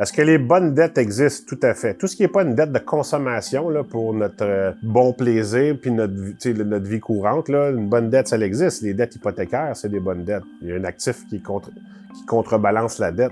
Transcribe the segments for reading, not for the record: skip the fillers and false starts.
Est-ce que les bonnes dettes existent? Tout à fait. Tout ce qui n'est pas une dette de consommation là, pour notre bon plaisir puis notre vie courante, là, une bonne dette, ça existe. Les dettes hypothécaires, c'est des bonnes dettes. Il y a un actif qui contrebalance la dette.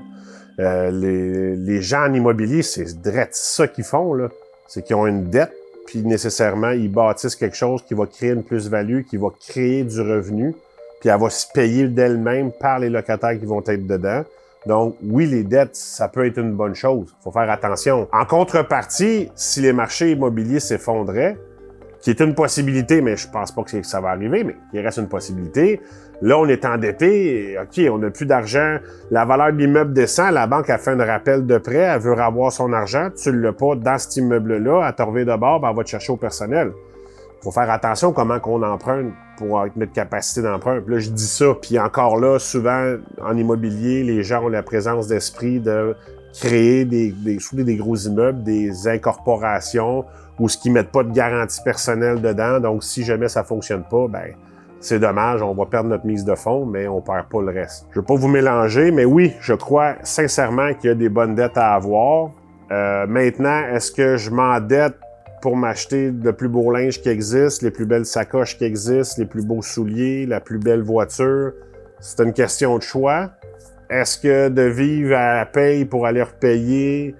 Les gens en immobilier, c'est ça qu'ils font, là. C'est qu'ils ont une dette, puis nécessairement, ils bâtissent quelque chose qui va créer une plus-value, qui va créer du revenu, puis elle va se payer d'elle-même par les locataires qui vont être dedans. Donc, oui, les dettes, ça peut être une bonne chose. Il faut faire attention. En contrepartie, si les marchés immobiliers s'effondraient, qui est une possibilité, mais je pense pas que ça va arriver, mais il reste une possibilité. Là, on est endetté, OK, on n'a plus d'argent, la valeur de l'immeuble descend, la banque a fait un rappel de prêt, elle veut avoir son argent, tu l'as pas dans cet immeuble-là, elle te revient de bord, ben, elle va te chercher au personnel. Faut faire attention comment qu'on emprunte pour avec notre capacité d'emprunt. Puis là, je dis ça, puis encore là, souvent, en immobilier, les gens ont la présence d'esprit de créer des gros immeubles, des incorporations, ou ce qui mettent pas de garantie personnelle dedans. Donc, si jamais ça fonctionne pas, ben c'est dommage, on va perdre notre mise de fonds, mais on perd pas le reste. Je veux pas vous mélanger, mais oui, je crois sincèrement qu'il y a des bonnes dettes à avoir. Maintenant, est-ce que je m'endette pour m'acheter le plus beau linge qui existe, les plus belles sacoches qui existent, les plus beaux souliers, la plus belle voiture? C'est une question de choix. Est-ce que de vivre à la paye pour aller repayer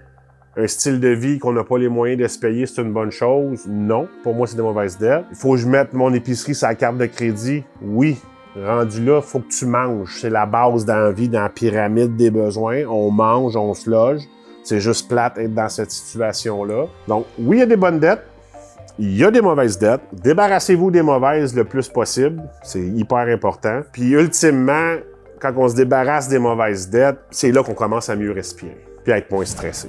un style de vie qu'on n'a pas les moyens de se payer, c'est une bonne chose? Non. Pour moi, c'est des mauvaises dettes. Il faut que je mette mon épicerie sur la carte de crédit? Oui. Rendu là, il faut que tu manges. C'est la base dans la vie, dans la pyramide des besoins. On mange, on se loge. C'est juste plate être dans cette situation-là. Donc, oui, il y a des bonnes dettes. Il y a des mauvaises dettes. Débarrassez-vous des mauvaises le plus possible. C'est hyper important. Puis, ultimement, quand on se débarrasse des mauvaises dettes, c'est là qu'on commence à mieux respirer puis à être moins stressé.